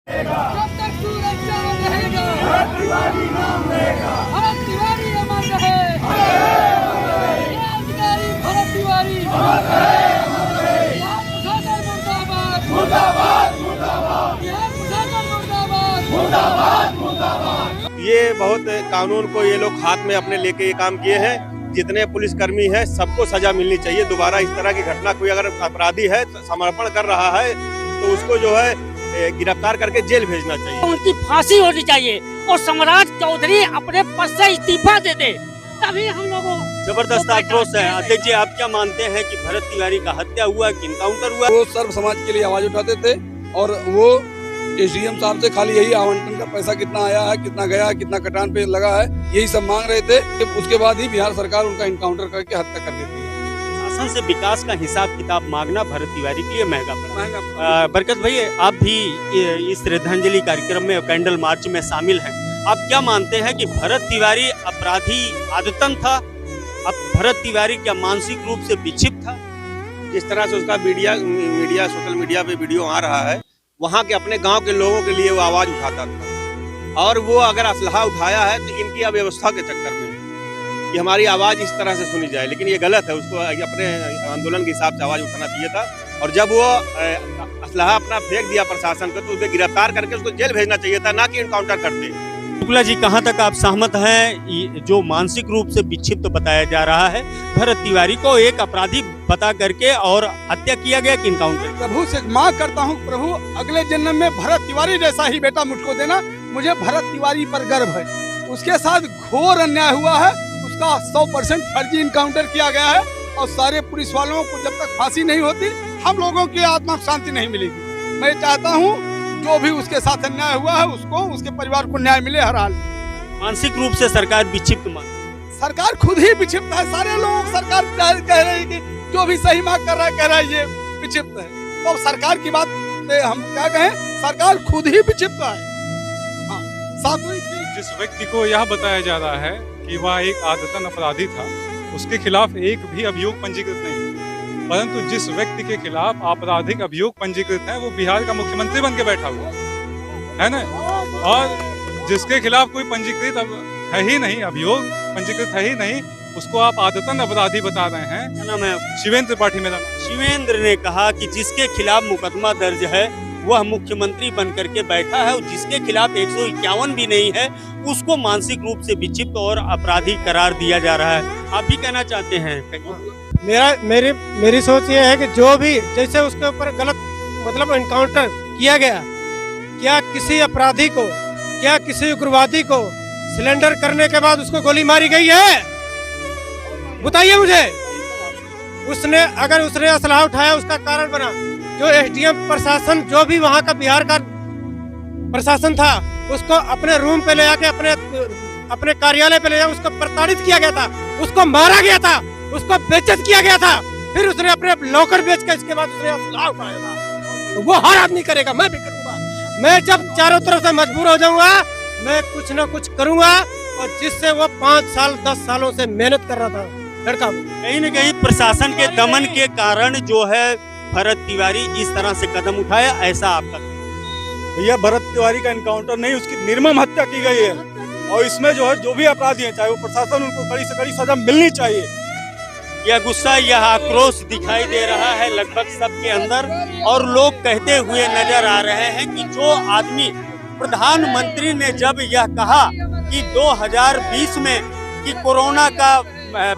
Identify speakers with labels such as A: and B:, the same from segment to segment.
A: जब तक सुरक्षा रहेगा भरत तिवारी नाम रहेगा, भरत तिवारी अमर रहे, क्रांतिकारी भरत तिवारी बिहार प्रशासन मुर्दाबाद, मुर्दाबाद मुर्दाबाद, बिहार प्रशासन मुर्दाबाद, मुर्दाबाद मुर्दाबाद।
B: ये बहुत कानून को ये लोग हाथ में अपने लेके ये काम किए हैं। जितने पुलिसकर्मी हैं सबको सजा मिलनी चाहिए। दोबारा इस तरह की घटना कोई अगर अपराधी है समर्पण कर रहा है तो उसको जो है गिरफ्तार करके जेल भेजना चाहिए।
C: उनकी फांसी होनी चाहिए और सम्राट चौधरी अपने पद से इस्तीफा दे दे, तभी हम लोगों
D: जबरदस्त आक्रोश है। अध्यक्ष जी, आप क्या मानते हैं कि भरत तिवारी का हत्या हुआ कि इनकाउंटर हुआ?
E: वो सर्व समाज के लिए आवाज उठाते थे और वो एसडीएम साहब से खाली यही आवंटन का पैसा कितना आया है, कितना गया है, कितना कटान पे लगा है, यही सब मांग रहे थे। उसके बाद ही बिहार सरकार उनका इनकाउंटर करके हत्या कर देती है।
D: शासन से विकास का हिसाब किताब मांगना भरत तिवारी के लिए महंगा पड़ा। बरकत भाई, आप भी इस श्रद्धांजलि कार्यक्रम में कैंडल मार्च में शामिल हैं। आप क्या मानते हैं कि भरत तिवारी अपराधी आदतन था? अब भरत तिवारी क्या मानसिक रूप से विक्षिप्त था?
B: जिस तरह से उसका मीडिया सोशल मीडिया पे वीडियो आ रहा है, वहाँ के अपने गांव के लोगों के लिए वो आवाज उठाता था और वो अगर असलहा उठाया है तो इनकी अव्यवस्था के चक्कर में कि हमारी आवाज इस तरह से सुनी जाए, लेकिन ये गलत है। उसको अपने आंदोलन के हिसाब से आवाज उठाना चाहिए था और जब वो असलहा अपना फेंक दिया प्रशासन को तो उसे गिरफ्तार करके उसको जेल भेजना चाहिए था, ना कि इनकाउंटर करते।
D: शुक्ला जी, कहाँ तक आप सहमत हैं? जो मानसिक रूप से विक्षिप्त बताया जा रहा है, भरत तिवारी को एक अपराधी बता करके और हत्या किया गया कि इनकाउंटर?
E: प्रभु से मांग करता हूँ, प्रभु अगले जन्म में भरत तिवारी जैसा ही बेटा मुझको देना। मुझे भरत तिवारी पर गर्व है। उसके साथ घोर अन्याय हुआ है, उसका 100% फर्जी इनकाउंटर किया गया है और सारे पुलिस वालों को जब तक फांसी नहीं होती हम लोगों की आत्मा को शांति नहीं मिलेगी। मैं चाहता हूँ जो भी उसके साथ अन्याय हुआ है उसको, उसके परिवार को न्याय मिले हर हाल।
D: मानसिक रूप से सरकार विक्षिप्त
E: सरकार खुद ही विक्षिप्त है। सारे लोग सरकार कह रहे हैं कि जो भी सही मांग कर रहा है, कह रहा है ये विक्षिप्त है। तो सरकार की बात हम क्या कहें, सरकार खुद ही विक्षिप्त है। हाँ,
F: जिस व्यक्ति को यह बताया जा रहा है कि वह एक आदतन अपराधी था, उसके खिलाफ एक भी अभियोग पंजीकृत नहीं, परंतु जिस व्यक्ति के खिलाफ आपराधिक अभियोग पंजीकृत है वो बिहार का मुख्यमंत्री बन के बैठा हुआ है ना, और जिसके खिलाफ कोई पंजीकृत है ही नहीं, अभियोग पंजीकृत है ही नहीं, उसको आप आदतन अपराधी बता रहे हैं।
D: क्या नाम है?
F: शिवेंद्र त्रिपाठी मेरा।
D: शिवेंद्र ने कहा कि जिसके खिलाफ मुकदमा दर्ज है वह मुख्यमंत्री बन करके बैठा है और जिसके खिलाफ 151 भी नहीं है उसको मानसिक रूप से विक्षिप्त और अपराधी करार दिया जा रहा है। आप भी कहना चाहते हैं?
G: मेरी सोच ये है कि जो भी जैसे उसके ऊपर गलत मतलब इनकाउंटर किया गया, क्या किसी अपराधी को, क्या किसी उग्रवादी को सिलेंडर करने के बाद उसको गोली मारी गई है? बताइए मुझे। उसने असलहा उठाया, उसका कारण बना। जो एसडीएम प्रशासन, जो भी वहाँ का बिहार का प्रशासन था, उसको अपने रूम पे ले आके अपने कार्यालय पे ले जाकर उसको प्रताड़ित किया गया था, उसको मारा गया था, उसको बेइज्जत किया गया था। फिर उसने अपने लॉकर बेच के इसके बाद उसने असलहा उठाया था। तो वो हर आदमी करेगा, मैं भी करूंगा। मैं जब चारों तरफ से मजबूर हो जाऊंगा, मैं कुछ न कुछ करूंगा और जिससे वो 5 साल 10 सालों से मेहनत कर रहा था लड़का।
D: कहीं न कहीं प्रशासन के दमन के कारण जो है भरत तिवारी इस तरह से कदम उठाया, ऐसा आपका?
H: भैया, भरत तिवारी का इनकाउंटर नहीं, उसकी निर्मम हत्या की गई है और इसमें जो भी अपराधी हैं, चाहे वो प्रशासन, उनको कड़ी से कड़ी सजा मिलनी चाहिए।
D: यह गुस्सा, यह आक्रोश दिखाई दे रहा है लगभग सबके अंदर और लोग कहते हुए नजर आ रहे हैं कि जो आदमी, प्रधानमंत्री ने जब यह कहा कि 2020 में कि कोरोना का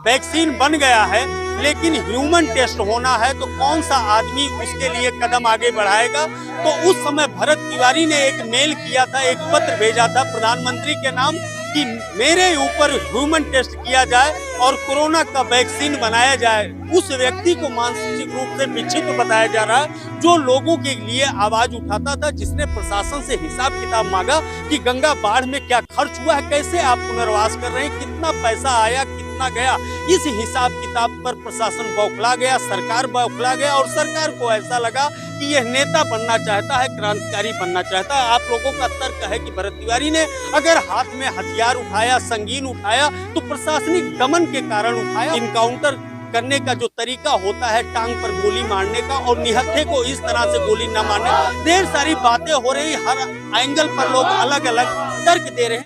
D: वैक्सीन बन गया है लेकिन ह्यूमन टेस्ट होना है, तो कौन सा आदमी उसके लिए कदम आगे बढ़ाएगा? तो उस समय भरत तिवारी ने एक मेल किया था, एक पत्र भेजा था प्रधानमंत्री के नाम कि मेरे ऊपर ह्यूमन टेस्ट किया जाए और कोरोना का वैक्सीन बनाया जाए। उस व्यक्ति को मानसिक रूप से विक्षिप्त बताया जा रहा है, जो लोगों के लिए आवाज उठाता था, जिसने प्रशासन से हिसाब किताब मांगा कि गंगा बाढ़ में क्या खर्च हुआ है, कैसे आप पुनर्वास कर रहे हैं, कितना पैसा आया, कितना गया। इस हिसाब किताब पर प्रशासन बौखला गया, सरकार बौखला गया और सरकार को ऐसा लगा कि यह नेता बनना चाहता है, क्रांतिकारी बनना चाहता है। आप लोगों का तर्क है कि भरत तिवारी ने अगर हाथ में हथियार उठाया, संगीन उठाया, तो प्रशासनिक दमन के कारण उठाया। इनकाउंटर करने का जो तरीका होता है टांग पर गोली मारने का और निहत्थे को इस तरह से गोली न मारने, ढेर सारी बातें हो रही, हर एंगल पर लोग अलग अलग तर्क दे रहे हैं।